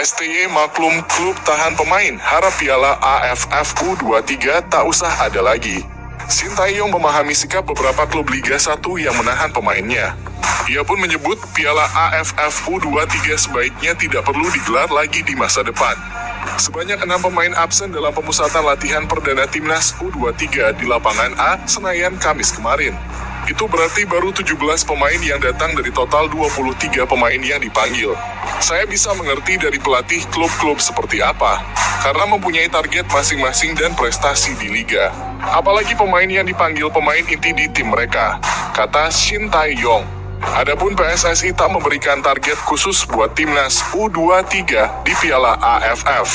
STY maklum klub tahan pemain, harap piala AFF U23 tak usah ada lagi. Shin Tae-yong memahami sikap beberapa klub Liga 1 yang menahan pemainnya. Ia pun menyebut piala AFF U23 sebaiknya tidak perlu digelar lagi di masa depan. Sebanyak 6 pemain absen dalam pemusatan latihan perdana timnas U23 di lapangan A, Senayan, Kamis kemarin. Itu berarti baru 17 pemain yang datang dari total 23 pemain yang dipanggil. Saya bisa mengerti dari pelatih klub-klub seperti apa, karena mempunyai target masing-masing dan prestasi di liga. Apalagi pemain yang dipanggil pemain inti di tim mereka, kata Shin Tae-yong. Adapun PSSI tak memberikan target khusus buat timnas U23 di Piala AFF.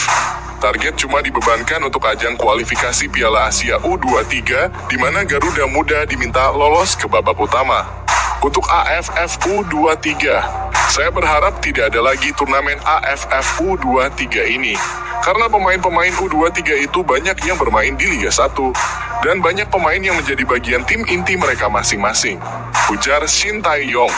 Target cuma dibebankan untuk ajang kualifikasi Piala Asia U23, di mana Garuda Muda diminta lolos ke babak utama. Untuk AFF U23, saya berharap tidak ada lagi turnamen AFF U23 ini, karena pemain-pemain U23 itu banyak yang bermain di Liga 1, dan banyak pemain yang menjadi bagian tim inti mereka masing-masing, ujar Shin Tae-yong.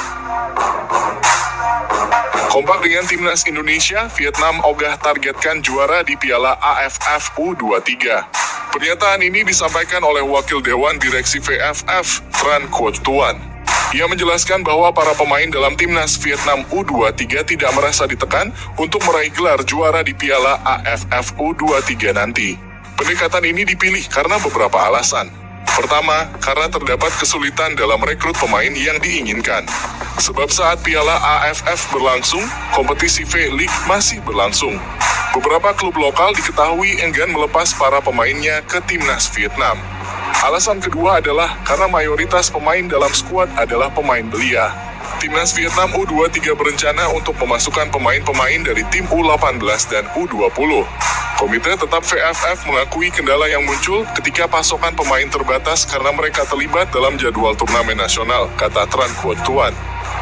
Kompak dengan timnas Indonesia, Vietnam ogah targetkan juara di Piala AFF U23. Pernyataan ini disampaikan oleh Wakil Dewan Direksi VFF, Tran Quoc Tuan. Ia menjelaskan bahwa para pemain dalam timnas Vietnam U23 tidak merasa ditekan untuk meraih gelar juara di Piala AFF U23 nanti. Pendekatan ini dipilih karena beberapa alasan. Pertama, karena terdapat kesulitan dalam rekrut pemain yang diinginkan. Sebab saat Piala AFF berlangsung, kompetisi V-League masih berlangsung. Beberapa klub lokal diketahui enggan melepas para pemainnya ke timnas Vietnam. Alasan kedua adalah karena mayoritas pemain dalam skuad adalah pemain belia. Timnas Vietnam U23 berencana untuk memasukkan pemain-pemain dari tim U18 dan U20. Komite Tetap VFF mengakui kendala yang muncul ketika pasokan pemain terbatas karena mereka terlibat dalam jadwal turnamen nasional, kata Tran Quoc Tuan.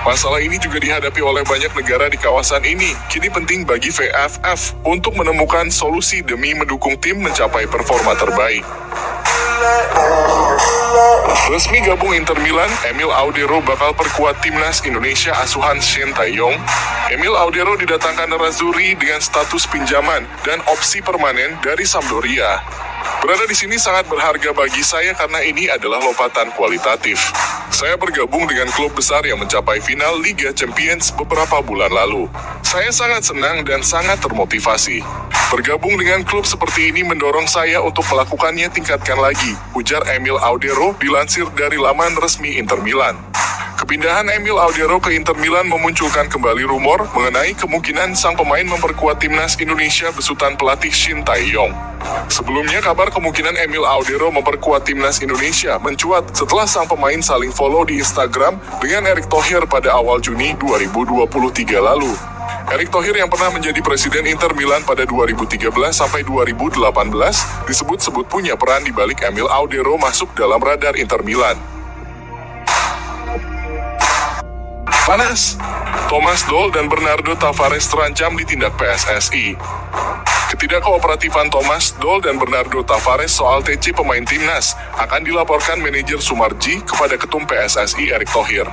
Masalah ini juga dihadapi oleh banyak negara di kawasan ini. Kini penting bagi VFF untuk menemukan solusi demi mendukung tim mencapai performa terbaik. Resmi gabung Inter Milan, Emil Audero bakal perkuat timnas Indonesia asuhan Shin Tae-yong. Emil Audero didatangkan Nerazzurri dengan status pinjaman dan opsi permanen dari Sampdoria. Berada di sini sangat berharga bagi saya karena ini adalah lompatan kualitatif. Saya bergabung dengan klub besar yang mencapai final Liga Champions beberapa bulan lalu. Saya sangat senang dan sangat termotivasi. Bergabung dengan klub seperti ini mendorong saya untuk melakukannya tingkatkan lagi, ujar Emil Audero dilansir dari laman resmi Inter Milan. Kepindahan Emil Audero ke Inter Milan memunculkan kembali rumor mengenai kemungkinan sang pemain memperkuat timnas Indonesia besutan pelatih Shin Tae-yong. Sebelumnya kabar kemungkinan Emil Audero memperkuat timnas Indonesia mencuat setelah sang pemain saling follow di Instagram dengan Erick Thohir pada awal Juni 2023 lalu. Erick Thohir yang pernah menjadi presiden Inter Milan pada 2013 sampai 2018 disebut-sebut punya peran di balik Emil Audero masuk dalam radar Inter Milan. Panas, Thomas Doll dan Bernardo Tavares terancam ditindak PSSI. Ketidakkooperativan Thomas Doll dan Bernardo Tavares soal TC pemain timnas akan dilaporkan manajer Sumarji kepada ketum PSSI Erick Thohir.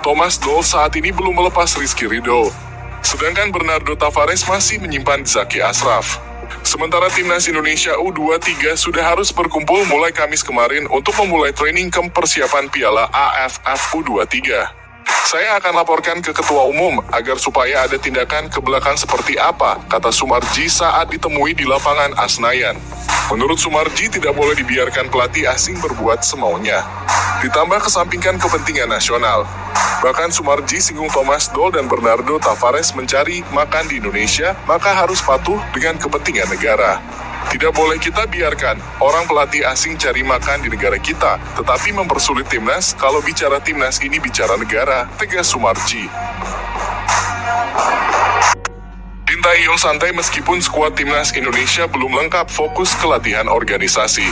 Thomas Doll saat ini belum melepas Rizky Ridho, sedangkan Bernardo Tavares masih menyimpan Zaki Ashraf. Sementara timnas Indonesia U23 sudah harus berkumpul mulai Kamis kemarin untuk memulai training camp persiapan Piala AFF U23. Saya akan laporkan ke Ketua Umum agar supaya ada tindakan ke belakang seperti apa, kata Sumarji saat ditemui di lapangan Senayan. Menurut Sumarji tidak boleh dibiarkan pelatih asing berbuat semaunya. Ditambah kesampingkan kepentingan nasional. Bahkan Sumarji singgung Thomas Doll dan Bernardo Tavares mencari makan di Indonesia, maka harus patuh dengan kepentingan negara. Tidak boleh kita biarkan orang pelatih asing cari makan di negara kita, tetapi mempersulit timnas. Kalau bicara timnas ini bicara negara, tegas Sumarji. Shin Tae-yong santai meskipun skuad timnas Indonesia belum lengkap, fokus ke latihan organisasi.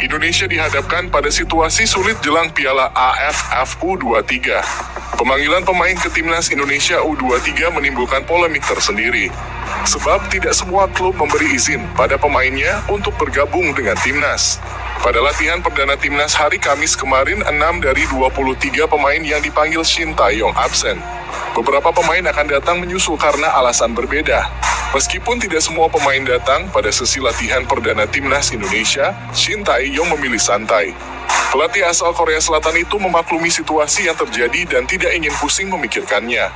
Indonesia dihadapkan pada situasi sulit jelang Piala AFF U23. Pemanggilan pemain ke timnas Indonesia U23 menimbulkan polemik tersendiri. Sebab tidak semua klub memberi izin pada pemainnya untuk bergabung dengan timnas. Pada latihan perdana timnas hari Kamis kemarin, 6 dari 23 pemain yang dipanggil Shin Tae-yong absen. Beberapa pemain akan datang menyusul karena alasan berbeda. Meskipun tidak semua pemain datang pada sesi latihan perdana timnas Indonesia, Shin Tae-yong memilih santai. Pelatih asal Korea Selatan itu memaklumi situasi yang terjadi dan tidak ingin pusing memikirkannya.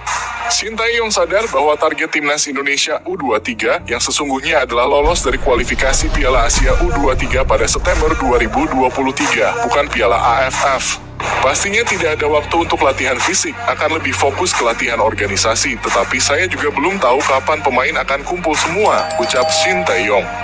Shin Tae-yong sadar bahwa target timnas Indonesia U23 yang sesungguhnya adalah lolos dari kualifikasi Piala Asia U23 pada September 2023, bukan Piala AFF. Pastinya tidak ada waktu untuk latihan fisik, akan lebih fokus ke latihan organisasi, tetapi saya juga belum tahu kapan pemain akan kumpul semua, ucap Shin Tae-yong.